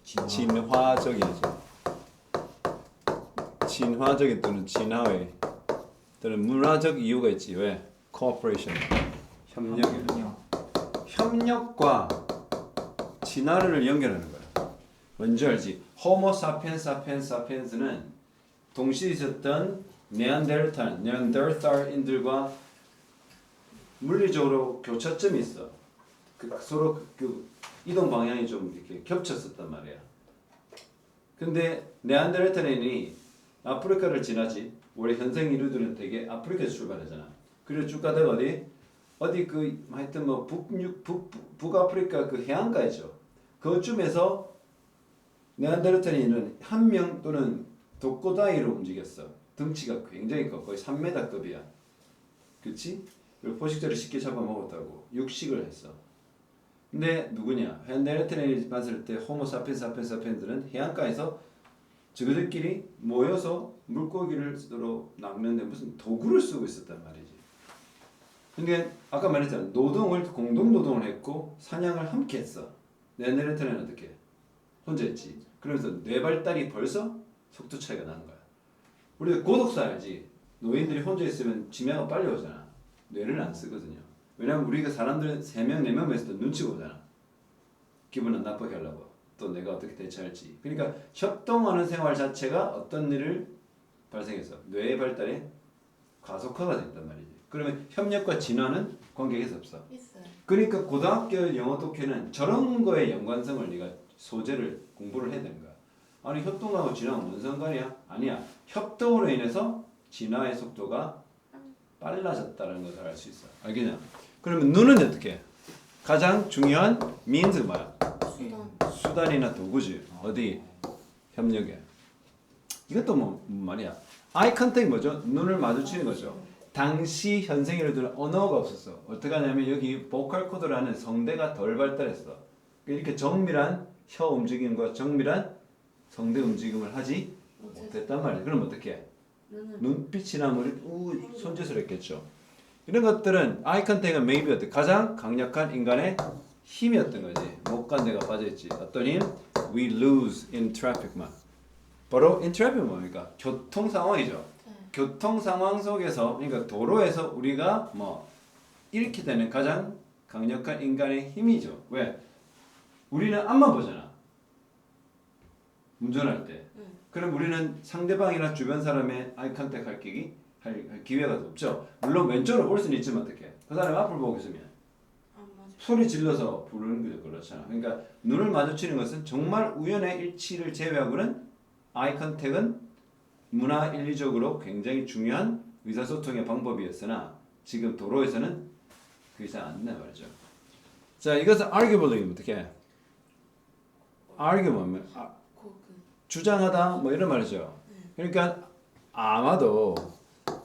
친화적이죠. 친화적인 또는 진화의 또는 문화적 이유가 있지. 왜? cooperation. 협력과 진화를 연결하는 거야. 뭔지 알지? 호모 사피엔스 사피엔스는 동시에 있었던 네안데르탈인들과 물리적으로 교차점이 있어. 서로 그 이동 방향이 좀 이렇게 겹쳤었단 말이야. 근데 네안데르탈인이 아프리카를 지나지. 원래 현생 인류들은 되게 아프리카에서 출발하잖아. 그래서 쭉 가다가 어디 그 하여튼 뭐 북아프리카 그 해안가 있죠. 그쯤에서 네안데르탈인은 한 명 또는 독고다이로 움직였어. 덩치가 굉장히 커. 거의 3m급이야. 그치? 그리고 포식자를 쉽게 잡아먹었다고. 육식을 했어. 근데 누구냐? 네안데르탈인이 봤을 때 호모 사피엔스들은 해안가에서 저들끼리 모여서 물고기를 서로 낚는데 무슨 도구를 쓰고 있었단 말이지. 근데 아까 말했잖아. 노동을 공동 노동을 했고 사냥을 함께 했어. 네안데르탈인은 어떻게? 혼자 했지. 그러면서 뇌 발달이 벌써 속도 차이가 나는 거야. 우리가 고독사 알지? 노인들이 혼자 있으면 치매가 빨리 오잖아. 뇌를 안 쓰거든요. 왜냐면 우리가 사람들 3명, 4명 있을 때 눈치 보잖아. 기분 안 나쁘게 하려고. 또 내가 어떻게 대처할지. 그러니까 협동하는 생활 자체가 어떤 일을 발생해서 뇌의 발달에 가속화가 됐단 말이지. 그러면 협력과 진화는 관계가 없어. 있어요. 그러니까 고등학교 영어 독해는 저런 거에 연관성을 네가 소재를 공부를 해야 되는 거야. 아니 협동하고 진화가 무슨 상관이야? 아니야. 협동으로 인해서 진화의 속도가 빨라졌다는 것을 알 수 있어. 알겠냐? 그러면 눈은 어떻게 해? 가장 중요한 means 뭐야? 수단이나 도구지. 어디? 협력에. 이것도 뭐 말이야. eye contact 뭐죠? 눈을 마주치는 거죠. 당시 현생인들은 언어가 없었어. 어떻게 하냐면 여기 보컬 코드라는 성대가 덜 발달했어. 이렇게 정밀한 혀 움직임과 정밀한 성대 움직임을 하지 못했단 말이야. 그럼 어떻게 해? 눈빛이나 손짓을 했겠죠. 이런 것들은 eye contact은 maybe 가장 강력한 인간의 힘이었던 거지. 목간대가 빠져있지. 어떤 힘? We lose in traffic만. 바로 in traffic 뭡니까? 교통 상황이죠. 교통 상황 속에서 그러니까 도로에서 우리가 뭐 잃게 되는 가장 강력한 인간의 힘이죠. 왜? 우리는 앞만 보잖아. 운전할 때. 그럼 우리는 상대방이나 주변 사람의 아이 컨택 할 기회가 없죠. 물론 왼쪽으로 볼 수는 있지만 어떻게? 그 사람 앞을 보고 있으면 소리 질러서 부르는 거죠. 그렇잖아. 그러니까 눈을 마주치는 것은 정말 우연의 일치를 제외하고는 아이 컨택은 문화 인리적으로 굉장히 중요한 의사소통의 방법이었으나 지금 도로에서는 그게 잘 안 된다 말이죠. 자, 이것은 arguably 어떻게 해? argument 주장하다 뭐 이런 말이죠. 그러니까 아마도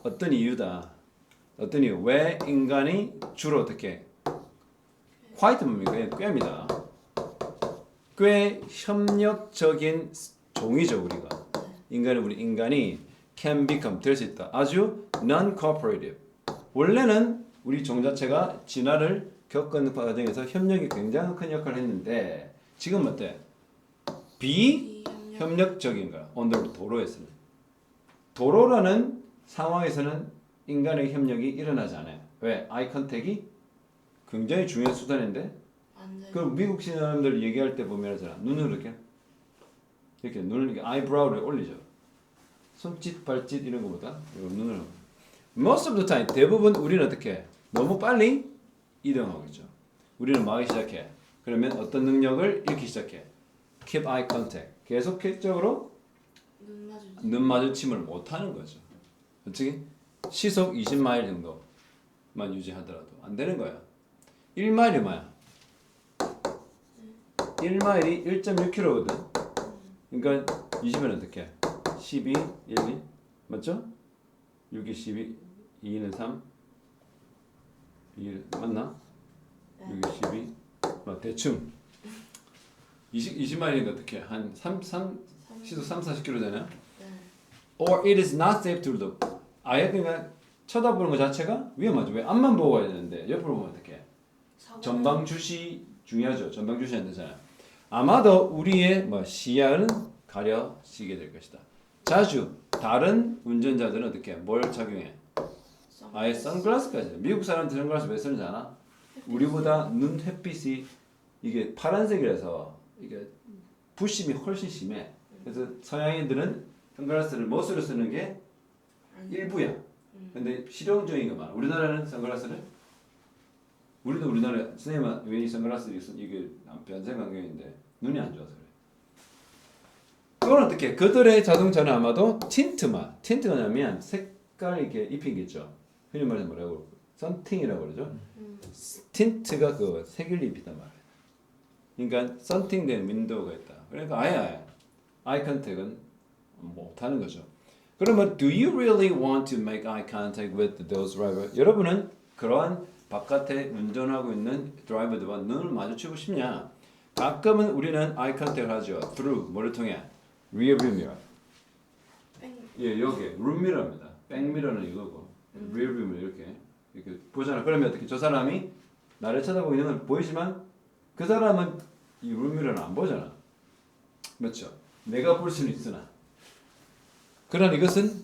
어떤 이유다. 어떤 이유. 왜 인간이 주로 어떻게 화이트 뭡니까? 꾀입니다. 꽤 협력적인 종이죠 우리가. 우리 인간이 can become 될 수 있다. 아주 non-cooperative. 원래는 우리 종 자체가 진화를 겪은 과정에서 협력이 굉장히 큰 역할을 했는데 지금 어때? 비협력적인 거야. 오늘 도로에서는. 도로라는 상황에서는 인간의 협력이 일어나지 않아요. 왜? 아이 컨택이 굉장히 중요한 수단인데 그 미국 사람들 얘기할 때 보면 하잖아. 눈을 이렇게 눈을 이렇게 아이브라우를 올리죠. 손짓, 발짓 이런 거보다 눈을 most of the time 대부분 우리는 어떻게 해? 너무 빨리 이동하겠죠. 우리는 막 시작해. 그러면 어떤 능력을 잃기 시작해. keep eye contact. 계속적으로 눈 마주침을 못 하는 거죠. 어떻게? 시속 20마일 정도만 유지하더라도 안 되는 거야. 1마일이 뭐야? 1마일이 1.6km거든. 그러니까 20은 어떻게? 12, 1, 2 맞죠? 6이 12, 2는 3 2 맞나? 6이 12 대충 20마일이니까 어떻게? 한 시속 3, 40km 되나요? Or it is not safe to look. 아예 그냥 쳐다보는 것 자체가 위험하죠. 왜? 앞만 보고 가야 되는데 옆으로 보면 어떻게? 전방 주시 중요하죠. 전방 주시 안 되잖아요. 아마도 우리의 뭐 시야는 가려지게 될 것이다. 자주 다른 운전자들은 어떻게 뭘 착용해? 아예 선글라스까지. 미국 사람들 선글라스 왜 쓰는지 아나? 우리보다 눈 햇빛이 이게 파란색이라서 이게 부심이 훨씬 심해. 그래서 서양인들은 선글라스를 멋으로 쓰는 게 일부야. 근데 실용적인 거 많아. 우리나라는 선글라스를 우리나라 선생님은 왜 이 선글라스 이게 변색 안경인데 눈이 안 좋아서 그래. 그건 어떻게? 그들의 자동차는 아마도 틴트가 뭐냐면 색깔 이렇게 입힌 게 있죠. 흔히 말해서 뭐라고 썬팅이라고 그러죠. 틴트가 그 색을 입히단 말이에요. 그러니까 썬팅된 윈도우가 있다. 그러니까 아예 아이 컨택은 못하는 거죠. 그러면 do you really want to make eye contact with those driver? 여러분은 그러한 바깥에 운전하고 있는 드라이버들과 눈을 마주치고 싶냐? 가끔은 우리는 eye contact 하죠. through 뭐를 통해? rear view mirror. 예, 여기 룸 미러입니다. 백 미러는 이거고 rear view mirror 이렇게 보잖아. 그러면 어떻게? 저 사람이 나를 쳐다보고 있는 건 보이지만 그 사람은 이 룸 미러는 안 보잖아. 맞죠? 내가 볼 수는 있으나. 그러나 이것은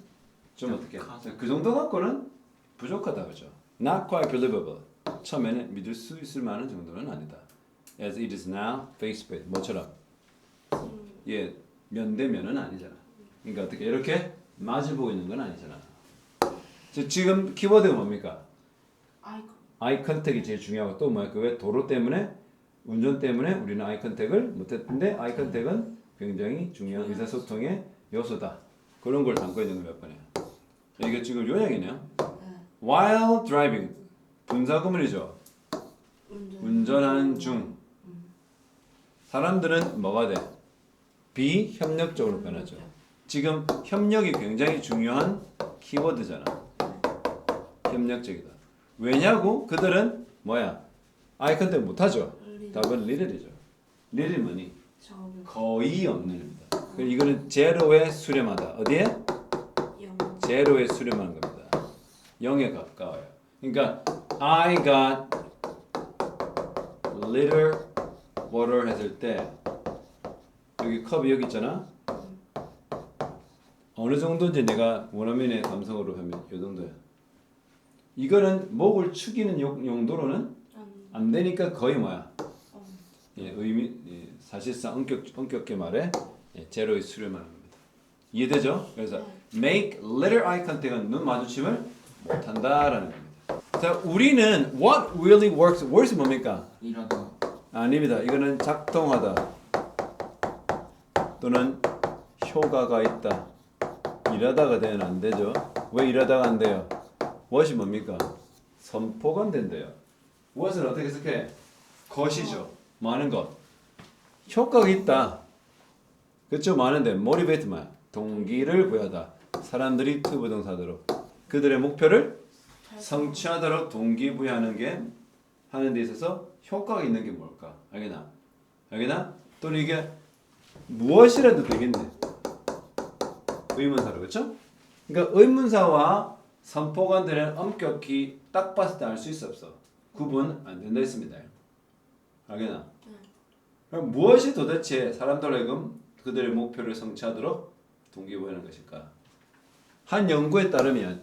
좀 어떻게? 그 정도 갖고는 부족하다 그죠? Not quite believable. 처음에는 믿을 수 있을 만한 정도는 아니다. As it is now, face to face. 뭐처럼? 예, 면대면은 아니잖아. 그러니까 어떻게 이렇게 마주보고 있는 건 아니잖아. 지금 키워드가 뭡니까? 아이 컨택이 제일 중요하고 또 뭐야? 그 왜 도로 때문에 운전 때문에 우리는 아이 컨택을 못했는데 아이 컨택은 굉장히 중요한 의사소통의 요소다. 그런 걸 담고 있는 거 몇 번이야? 이게 지금 요약이네요. While driving 분사구문이죠. 운전하는 중 사람들은 뭐가 돼? 비협력적으로 변하죠. 지금 협력이 굉장히 중요한 키워드잖아. 협력적이다. 왜냐고? 그들은 뭐야? 아이 컨택 못하죠. 답은 little이죠. little 뭐니? 거의 없는 입니다. 이거는 제로에 수렴하다. 어디에? 제로에 수렴하는 겁니다. 0에 가까워요. 그러니까 I got little water 했을 때 여기 컵이 여기 있잖아. 어느 정도인지 내가 원어민의 감성으로 하면 이 정도야. 이거는 목을 축이는 용도로는 안 되니까 거의 뭐야? 예, 사실상 엄격하게 말해 제로에 수렴하는 겁니다. 이해되죠? 그래서 make little eye contact은 눈 마주침을 못한다라는 겁니다. 자, 우리는 what really works 뭡니까? 일하다. 아닙니다. 이거는 작동하다 또는 효과가 있다. 일하다가 되면 안 되죠. 왜 일하다가 안 돼요? what이 뭡니까? 선포가 안 된대요. what을 어떻게 해석해? 것이죠. 많은 것. 효과가 있다. 그렇죠? 많은데 motivate 뭐야? 동기를 부여하다. 사람들이 투부동사대로 그들의 목표를 성취하도록 동기부여하는 게 하는 데 있어서 효과가 있는 게 뭘까? 알겠나? 또는 이게 무엇이라도 되겠네. 의문사로 그렇죠? 그러니까 의문사와 선포관들은 엄격히 딱 봤을 때 알 수 있어 없어? 구분 안 된다 했습니다. 알겠나? 그럼 무엇이 도대체 사람들에게 그들의 목표를 성취하도록 동기부여하는 것일까? 한 연구에 따르면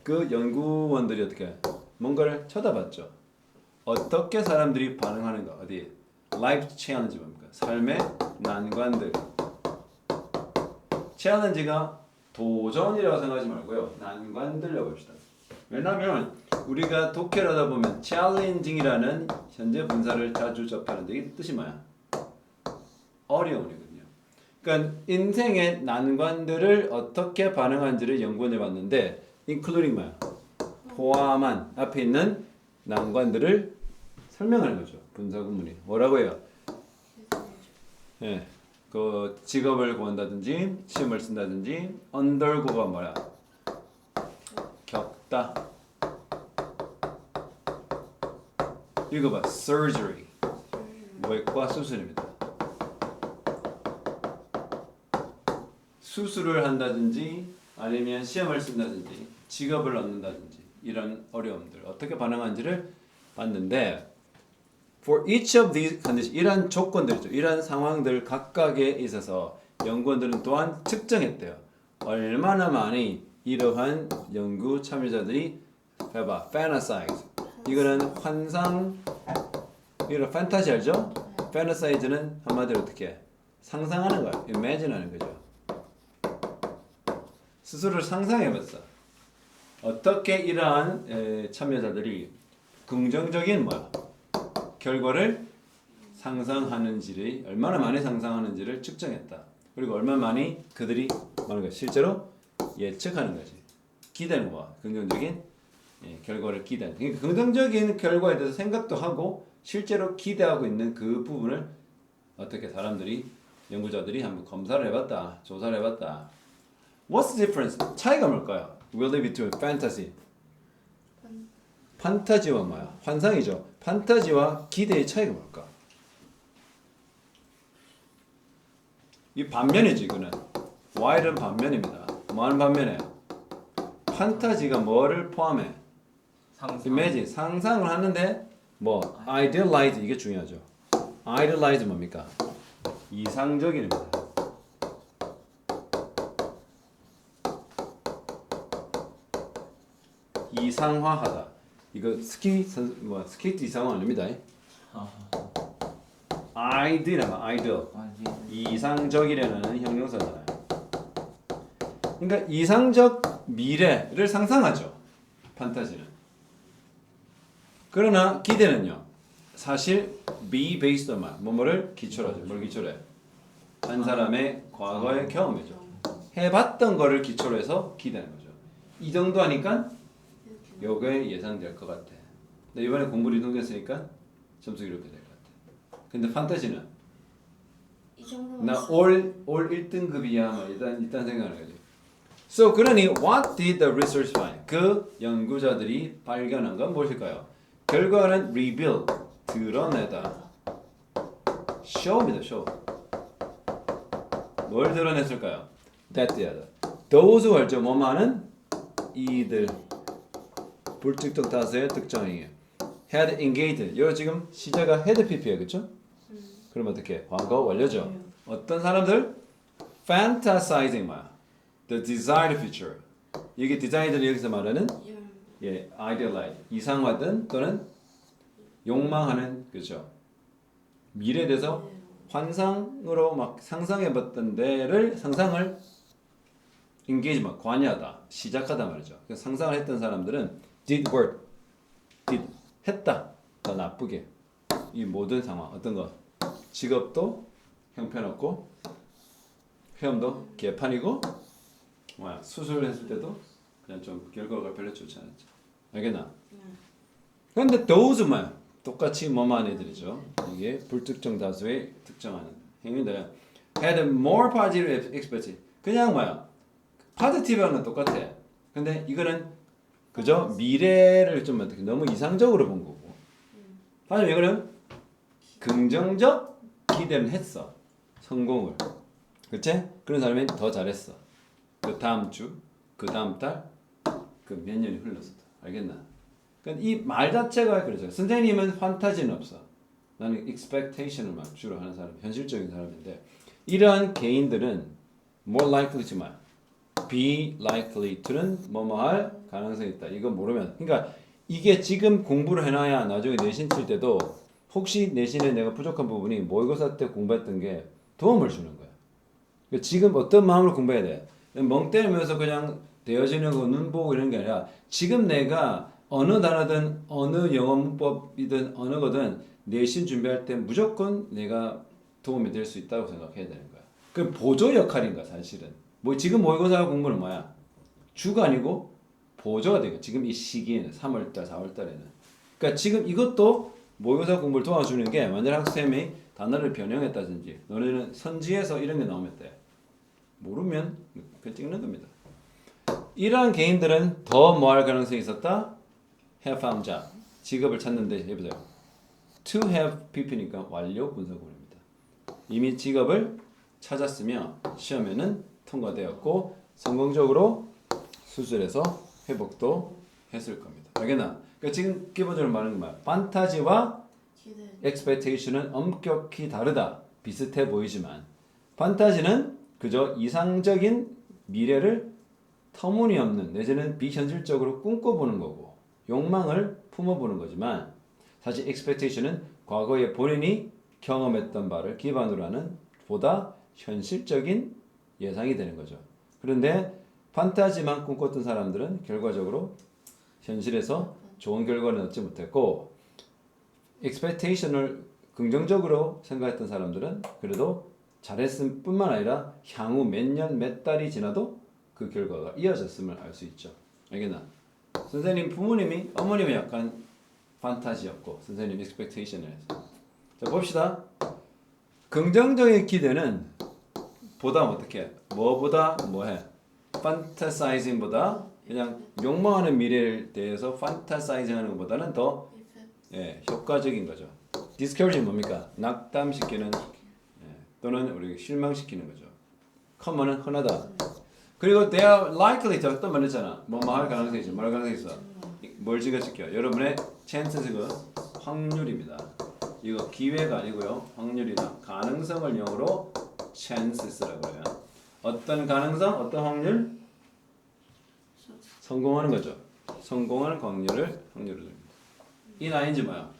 그 연구원들이 어떻게 뭔가를 쳐다봤죠. 어떻게 사람들이 반응하는가? 어디? Life challenge 뭡니까? 삶의 난관들. 챌린지가 도전이라고 생각하지 말고요. 난관들이라고 봅시다. 왜냐하면 우리가 독해를 하다 보면 challenging이라는 현재 분사를 자주 접하는데 이 뜻이 뭐야? 어려움이거든요. 그러니까 인생의 난관들을 어떻게 반응하는지를 연구해 봤는데 including 뭐야? 포함한 앞에 있는 난관들을 설명하는 거죠. 분사 구문이 뭐라고 해요? 예, 그 직업을 구한다든지 시험을 쓴다든지 undergo가 뭐야? 겪다. 이거 봐, surgery. 외과 수술입니다. 수술을 한다든지 아니면 시험을 쓴다든지 직업을 얻는다든지 이런 어려움들 어떻게 반응하는지를 봤는데 For each of these conditions, 이러한 조건들이죠. 이러한 상황들 각각에 있어서 연구원들은 또한 측정했대요. 얼마나 많이 이러한 연구 참여자들이 해봐, fantasize. 이거는 환상, 이거 판타지 알죠? fantasize는 한마디로 어떻게 상상하는 거야, imagine하는 거죠. 스스로를 상상해봤어. 어떻게 이러한 참여자들이 긍정적인 뭐야? 결과를 상상하는지를 얼마나 많이 상상하는지를 측정했다. 그리고 얼마나 많이 그들이 뭐라는 실제로 예측하는 거지. 기대는 뭐야? 긍정적인 결과를 기대하는. 그러니까 긍정적인 결과에 대해서 생각도 하고 실제로 기대하고 있는 그 부분을 어떻게 사람들이 연구자들이 한번 검사를 해봤다, 조사를 해봤다. What's the difference? 차이가 뭘까요? Really between fantasy. 판타지와 뭐야? 환상이죠. 판타지와 기대의 차이가 뭘까? 이 반면이지 이거는. Y는 반면입니다. 뭐하는 반면에? 판타지가 뭐를 포함해? imagine, 상상을 하는데 뭐 idealize 이게 중요하죠. idealize 뭡니까? 이상적인입니다. 이상화하다. 이거 스케이트 이상화 아닙니다. ideal. 이상적이라는 형용사잖아요. 그러니까 이상적 미래를 상상하죠. 판타지는. 그러나 기대는요. 사실 be based on 뭐뭐를 기초로 하죠. 뭘 기초로 해? 한 사람의 과거의 경험이죠. 해봤던 거를 기초로 해서 기대하는 거죠. 이 정도 하니까 요게 예상될 것 같아. 근데 이번에 공부를 이동했으니까 점수 이렇게 될 것 같아. 근데 판타지는 나 올 1등급이야 뭐 일단 생각하는 거지. So 그러니 what did the research find? 그 연구자들이 발견한 건 무엇일까요? 결과는 reveal 드러내다. show입니다. show. 뭘 드러냈을까요? that the other. those 알죠? 뭐만은 이들. 불특정 다수의 특정이에요. had engaged. 이거 지금 시제가 had pp예요. 그렇죠? 그럼 어떻게? 과거 완료죠. 어떤 사람들? fantasizing 뭐야? the desired future. 이게 디자이너들이 여기서 말하는 idealize. 이상화든 또는 욕망하는 그죠? 미래에 대해서 환상으로 막 상상해봤던 데를 상상을 engage 막 관여하다, 시작하다 말이죠. 그래서 상상을 했던 사람들은 did work, did 했다 더 나쁘게 이 모든 상황 어떤 거 직업도 형편없고 회험도 개판이고 뭐야 수술했을 때도 그냥 좀 결과가 별로 좋지 않았죠. 알겠나? 그런데 those 뭐야 똑같이 뭐만 애들이죠. 이게 불특정 다수의 특정하는 행위들 had more positive experience. 그냥 뭐야 positive하고는 똑같아. 근데 이거는 그죠? 미래를 좀 어떻게 너무 이상적으로 본 거고. 하지만 이거는 긍정적 기대는 했어. 성공을. 그치? 그런 사람이 더 잘했어. 그 다음 주, 그 다음 달, 그 몇 년이 흘렀어. 알겠나? 그러니까 이 말 자체가 그러죠. 선생님은 판타지는 없어. 나는 expectation을 막 주로 하는 사람, 현실적인 사람인데 이러한 개인들은 more likely to 말. be likely to는 뭐뭐 할 가능성이 있다. 이거 모르면 그러니까 이게 지금 공부를 해놔야 나중에 내신 칠 때도 혹시 내신에 내가 부족한 부분이 모의고사 때 공부했던 게 도움을 주는 거야. 그러니까 지금 어떤 마음으로 공부해야 돼? 멍 때리면서 그냥 되어지는 거 눈 보고 이런 게 아니라 지금 내가 어느 단어든 어느 영어 문법이든 어느 거든 내신 준비할 때 무조건 내가 도움이 될 수 있다고 생각해야 되는 거야. 그 보조 역할인 거야 사실은. 뭐 지금 모의고사 공부는 뭐야? 주가 아니고 보조가 되고 지금 이 시기에는 3월달, 4월달에는. 그러니까 지금 이것도 모의고사 공부를 도와주는 게 만약 학생이 단어를 변형했다든지 너네는 선지에서 이런 게 나오면 돼. 모르면 그냥 찍는 겁니다. 이러한 개인들은 더 뭐 할 가능성이 있었다? have found job. 직업을 찾는데 해보세요. to have pp니까 완료 분사구문입니다. 이미 직업을 찾았으며 시험에는 통과되었고 성공적으로 수술해서 회복도 했을 겁니다. 알겠나? 그러니까 지금 기본적으로 말하는 건 뭐야? 판타지와 expectation은 엄격히 다르다. 비슷해 보이지만 판타지는 그저 이상적인 미래를 터무니없는 내지는 비현실적으로 꿈꿔보는 거고 욕망을 품어보는 거지만 사실 expectation은 과거에 본인이 경험했던 바를 기반으로 하는 보다 현실적인 예상이 되는 거죠. 그런데 판타지만 꿈꿨던 사람들은 결과적으로 현실에서 좋은 결과를 얻지 못했고 expectation을 긍정적으로 생각했던 사람들은 그래도 잘했을 뿐만 아니라 향후 몇 년, 몇 달이 지나도 그 결과가 이어졌음을 알 수 있죠. 알겠나? 선생님 부모님이 어머님이 약간 판타지였고 선생님 expectation이었어요. 자 봅시다. 긍정적인 기대는 보다 어떻게 뭐보다 뭐해? fantasizing보다 그냥 욕망하는 미래에 대해서 fantasizing하는 것보다는 더 효과적인 거죠. discouraging 뭡니까? 낙담시키는 또는 우리 실망시키는 거죠. common은 흔하다. 그리고 they are likely to 또 말했잖아. 뭐뭐 할 가능성이 있어. 말 가능성이 있어. 뭘 찍어줄게요. 여러분의 chance가 확률입니다. 이거 기회가 아니고요. 확률이다. 가능성을 영어로 chances라고 해요. 어떤 가능성? 어떤 확률? 성공하는 거죠. 성공하는 확률을 줍니다. 이 나인지 뭐야?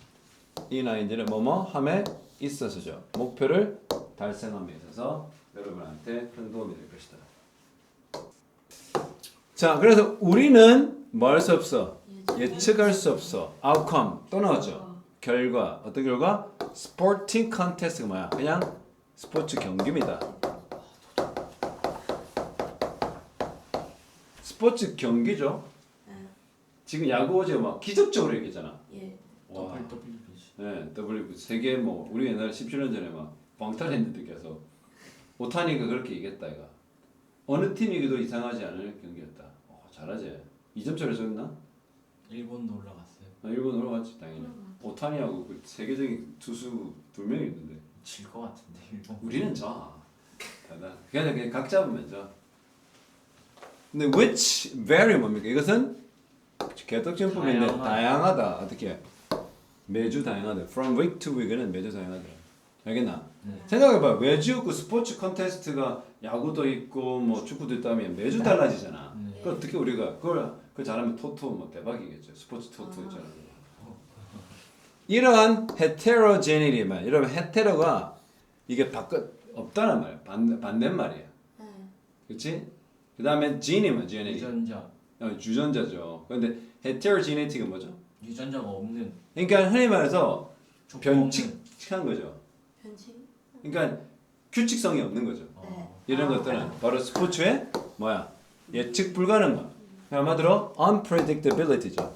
이 나인지는 뭐뭐 함에 있어서죠. 목표를 달성함에 있어서 여러분한테 큰 도움이 될 것이다. 자, 그래서 우리는 뭐 할 수 없어? 예측할 수 없어. outcome 또 나왔죠. 결과. 어떤 결과? sporting contest가 뭐야? 그냥 스포츠 경기입니다. 스포츠 경기죠. 지금 야구 어제 막 기적적으로 얘기했잖아. 와. 네, W 세계 뭐 우리 옛날에 17년 전에 막 방탈했는데 계속 오타니가 그렇게 얘기했다 이가. 어느 팀이기도 이상하지 않을 경기였다. 잘하지. 2점 차로 졌나? 일본도 올라갔어요. 일본 올라갔지 당연히. 오타니하고 그 세계적인 투수 2명이 있는데. 질 것 같은데 일본. 우리는 져. 그냥 각 잡으면 져. 근데 which vary 뭡니까? 이것은 개떡전법인데 다양하다. 어떻게? 매주 다양하다. From week to week는 매주 다양하다. 알겠나? 생각해봐. 매주 그 스포츠 컨테스트가 야구도 있고 뭐 축구도 있다면 매주 달라지잖아. 그 어떻게 우리가 그걸 잘하면 토토 뭐 대박이겠죠. 스포츠 토토 있잖아. 이러한 헤테로제니티만 여러분 헤테로가 이게 바깥 없다는 말이야. 반대말이야. 그렇지? 그 다음에 gene이면 gene. 유전자. 유전자죠. 그런데 heterogeneity가 뭐죠? 유전자가 없는. 그러니까 흔히 말해서 변칙한 거죠. 그러니까 규칙성이 없는 거죠. 이런 것들은 바로 스포츠의 뭐야? 예측 불가능함. 한마디로 unpredictability죠.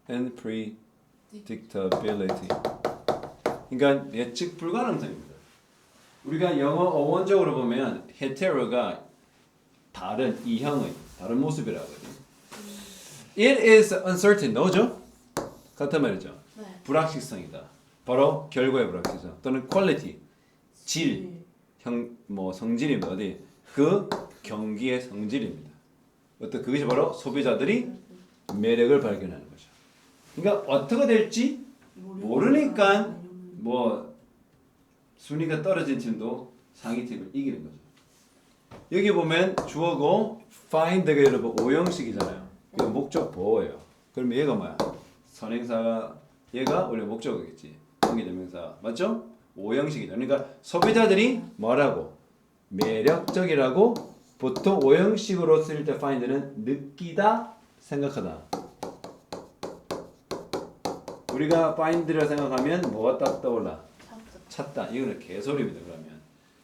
unpredictability. 그러니까 예측 불가능성입니다. 우리가 영어 어원적으로 보면 hetero가 다른 이형의 다른 모습이라고 하거든요. It is uncertain, 너죠? 같은 말이죠. 불확실성이다. 바로 결과의 불확실성 또는 quality, 질, 성질입니다. 어디? 그 경기의 성질입니다. 어떤 그것이 바로 소비자들이 매력을 발견하는 거죠. 그러니까 어떻게 될지 모르니까 뭐 순위가 떨어진 팀도 상위 팀을 이기는 거죠. 여기 보면 주어고 find가 여러분 오형식이잖아요. 이거 목적 보호예요. 그럼 얘가 뭐야? 선행사가 얘가 원래 목적어겠지. 관계대명사 맞죠? 오형식이죠. 그러니까 소비자들이 뭐라고? 매력적이라고 보통 오형식으로 쓸 때 find는 느끼다, 생각하다. 우리가 find라 생각하면 뭐가 딱 떠올라? 찾다. 이거는 개소리입니다. 그러면.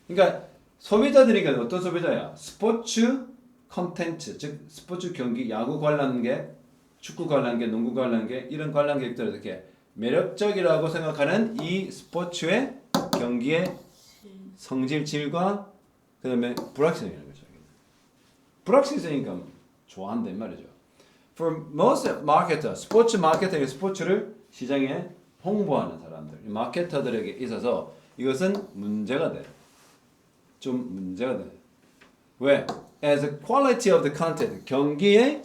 그러니까 소비자들이 어떤 소비자야? 스포츠 컨텐츠, 즉 스포츠 경기, 야구 관람객, 축구 관람객, 농구 관람객 이런 관람객들 어떻게 매력적이라고 생각하는 이 스포츠의 경기의 성질, 질과 그다음에 불확실성이라는 거죠. 불확실성이니까 좋아한단 말이죠. For most marketer, 스포츠 마케터의 스포츠를 시장에 홍보하는 사람들, 마케터들에게 있어서 이것은 문제가 돼. 좀 문제가 돼. 왜? As the quality of the content, 경기의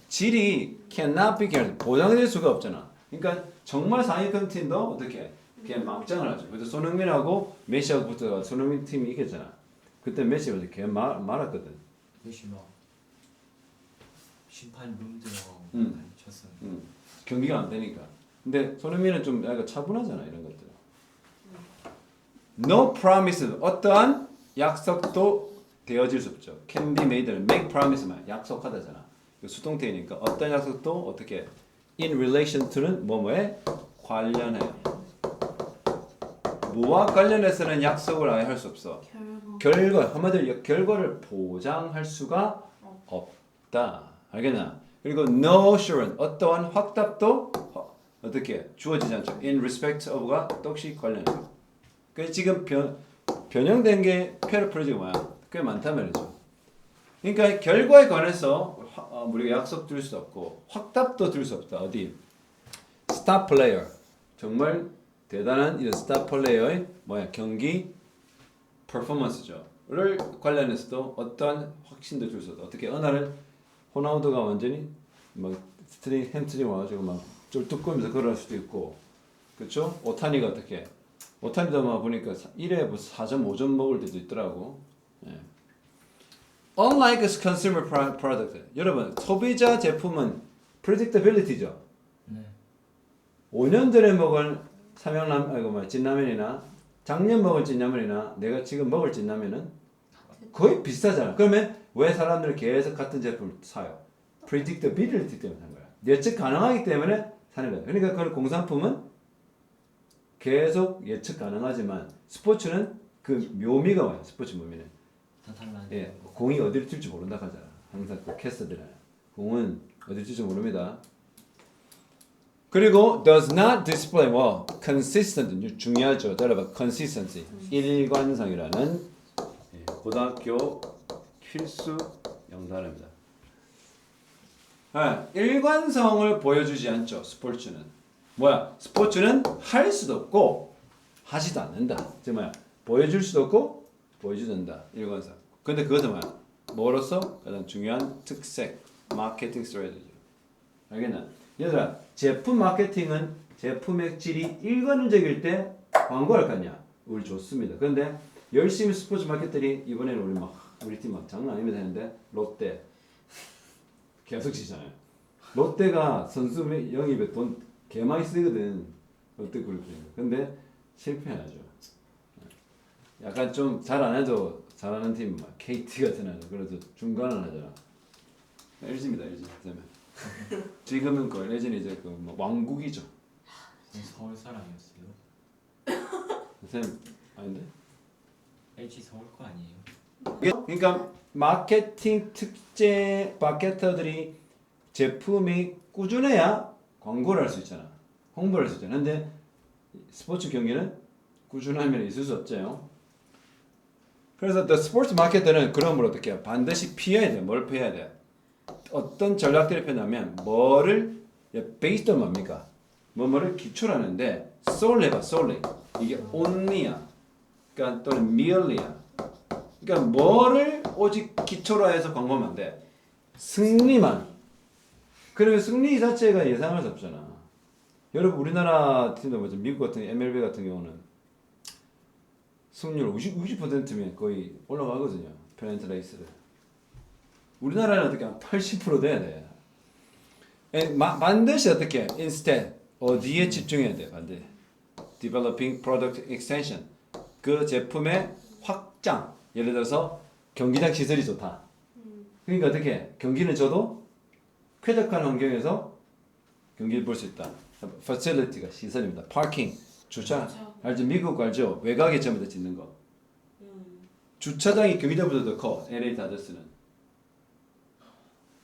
질이 cannot be guaranteed. 보장될 수가 없잖아. 그러니까 정말 상위권 팀도 어떻게 그냥 막장을 하죠. 그래서 손흥민하고 메시하고 붙어가 손흥민 팀이 이겼잖아. 그때 메시가 어떻게 말았거든. 몇시 막 심판 룸 들어가고 쳤어요. 경기가 안 되니까. 근데 손흥민은 좀 약간 차분하잖아 이런 것들. No promise 어떠한 약속도 되어질 수 없죠. Can be made는 make promise만 약속하다잖아. 수동태이니까 어떤 약속도 어떻게 in relation to는 뭐뭐에 관련해요. 뭐와 관련해서는 약속을 아예 할 수 없어. 결과 한마디로 결과를 보장할 수가 없다. 알겠나? 그리고 no assurance 어떠한 확답도 어떻게 주어지지 않죠. In respect of가 똑시 관련해요. 그 지금 변형된 게 패러프레이즈가 뭐야? 꽤 많단 말이죠. 그러니까 결과에 관해서 우리가 약속 드릴 수 없고 확답도 드릴 수 없다. 어디? 스타 플레이어 정말 대단한 이런 스타 플레이어의 뭐야 경기 퍼포먼스죠.를 관련해서도 어떠한 확신도 줄 수 없다. 어떻게 어느 날은 호나우두가 완전히 막 햄스트링 와가지고 막 쫄뚝거리면서 걸어갈 수도 있고, 그렇죠? 오타니가 어떻게? 오타니도 막 보니까 1회 뭐 4점, 5점 먹을 때도 있더라고. 예. Unlike a consumer product, 여러분 소비자 제품은 predictability죠. 네. 5년 전에 먹은 진라면이나 작년 먹을 진라면이나 내가 지금 먹을 진라면은 거의 비슷하잖아. 그러면 왜 사람들은 계속 같은 제품을 사요? predictability 때문에 산 거야. 예측 가능하기 때문에 사는 거야. 그러니까 그런 공산품은 계속 예측 가능하지만 스포츠는 그 묘미가 와요. 스포츠 묘미는. 다 달라. 예, 공이 어디를 튈지 모른다 하잖아. 항상 그 캐스터들은 공은 어디를 튈지 모릅니다. 그리고 does not display consistent 중요하죠. 따라봐 consistency 일관성이라는 고등학교 필수 영단어입니다. 일관성을 보여주지 않죠. 스포츠는 뭐야? 스포츠는 할 수도 없고 하지도 않는다. 즉 뭐야? 보여줄 수도 없고 보여주지 않는다. 일관성. 근데 그것은 뭐야? 뭐로서 가장 중요한 특색 마케팅 스트래티지. 알겠나? 얘들아, 제품 마케팅은 제품의 질이 일관적일 때 광고할 거냐? 우리 좋습니다. 그런데 열심히 스포츠 마케터들이 이번에는 우리 팀 막 장난 아니면 되는데 롯데 계속 치잖아요. 롯데가 선수 영입에 돈 개 많이 쓰거든. 롯데 그룹이. 근데 실패하죠. 약간 좀 잘 안 해도 잘하는 팀 막 KT 같은 애들 그래도 중간을 하잖아. LG입니다. LG. 지금은 그 LG는 이제 그 뭐 왕국이죠. 서울 사람이었어요. 쌤 아닌데? LG 서울 거 아니에요? 그러니까 마케팅 특제 마케터들이 제품이 꾸준해야 광고를 할 수 있잖아. 홍보를 할 수 있잖아. 근데 스포츠 경기는 꾸준하면 있을 수 없죠. 그래서 the sports marketer는 그런 걸 어떻게 해? 반드시 피해야 돼. 뭘 피해야 돼? 어떤 전략들을 펴냐면 뭐를 based on 뭡니까? 뭐를 기초로 하는데 solely 해봐. solely. 이게 only야. 그러니까 또는 merely야. 그러니까 뭐를 오직 기초로 해서 광고하면 안 돼. 승리만. 그러면 승리 자체가 예상할 수 없잖아. 여러분 우리나라 팀도 뭐죠? 미국 같은 MLB 같은 경우는 승률 60%면 거의 올라가거든요. 페넌트 레이스를. 우리나라는 어떻게 한 80% 돼야 돼. 반드시 어떻게? instead 어디에 집중해야 돼? 반드시 developing product extension 그 제품의 확장. 예를 들어서 경기장 시설이 좋다. 그러니까 어떻게? 경기는 저도 쾌적한 환경에서 경기를 볼 수 있다. facility가 시설입니다. parking 주차 알죠? 미국 알죠? 외곽에 전부 다 짓는 거. 주차장이 경기장보다 더 커. LA 다저스는.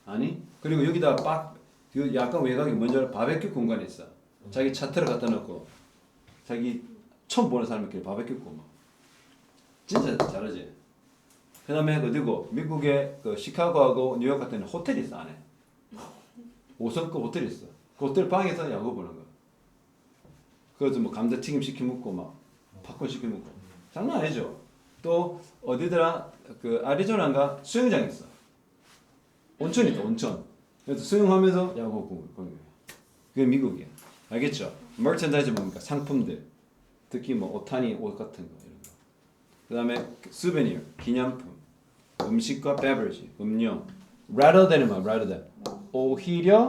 아니? 그리고 여기다 약간 외곽에 먼저 바베큐 공간이 있어. 자기 차 틀어 갖다 놓고 자기 처음 보는 사람들끼리 바베큐 구워 먹어. 진짜 잘하지. 그다음에 어디고 미국의 그 시카고하고 뉴욕 같은 호텔이 있어 안에. 5성급 호텔이 있어. 그 호텔 방에서 야구 보는 거. 그것도 뭐 감자튀김 시켜 먹고 막 팝콘 시켜 먹고 장난 아니죠. 또 어디더라 그 아리조나인가 수영장 있어. 온천 있다 온천. 그래서 수용하면서 야구 공유. 그게 미국이야. 알겠죠? merchandise 뭡니까? 상품들. 특히 뭐 오타니 옷 같은 거 이런 거. 그다음에 souvenir 기념품. 음식과 beverage 음료. rather than은 뭐? rather than. 오히려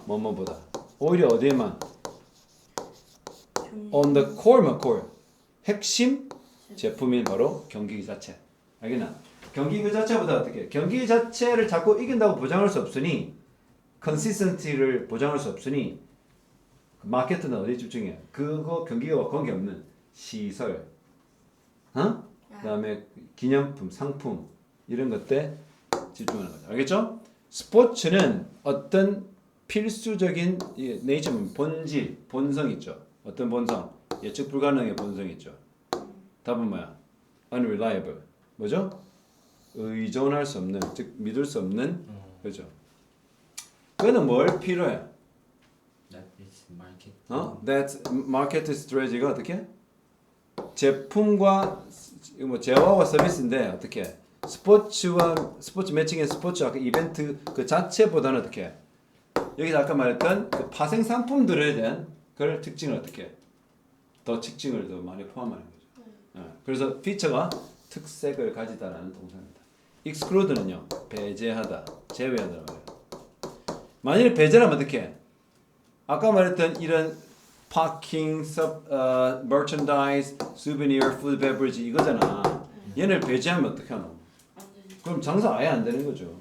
뭐뭐보다. 오히려 어디에만? on the core 뭐 core. 핵심 제품인 바로 경기 그 자체. 알겠나? 경기 그 자체보다 어떻게? 경기 자체를 자꾸 이긴다고 보장할 수 없으니 consistency를 보장할 수 없으니 마케트는 어디 집중해? 그거 경기와 관계없는 시설, 그다음에 기념품, 상품 이런 것들 집중하는 거죠. 알겠죠? 스포츠는 어떤 필수적인 네이처 본질, 본성 있죠. 어떤 본성? 예측 불가능의 본성 있죠. 답은 뭐야? unreliable. 뭐죠? 의존할 수 없는, 즉 믿을 수 없는, 그죠? 그거는 뭘 필요해? That is market. That market strategy가 어떻게? 제품과 뭐 재화와 서비스인데 어떻게? 스포츠 매칭의 스포츠 아까 이벤트 그 자체보다는 어떻게? 여기서 아까 말했던 그 파생 상품들에 대한 그걸 특징을 어떻게? 더 특징을 더 많이 포함하는 거죠. 그래서 피처가 특색을 가지다라는 동사입니다. exclude는요 배제하다, 제외하다라고 해요. 만일 배제라면 어떻게? 아까 말했던 이런 파킹, merchandise, souvenir, food, beverage 이거잖아. 얘를 배제하면 어떻게 하노? 그럼 장사 아예 안 되는 거죠.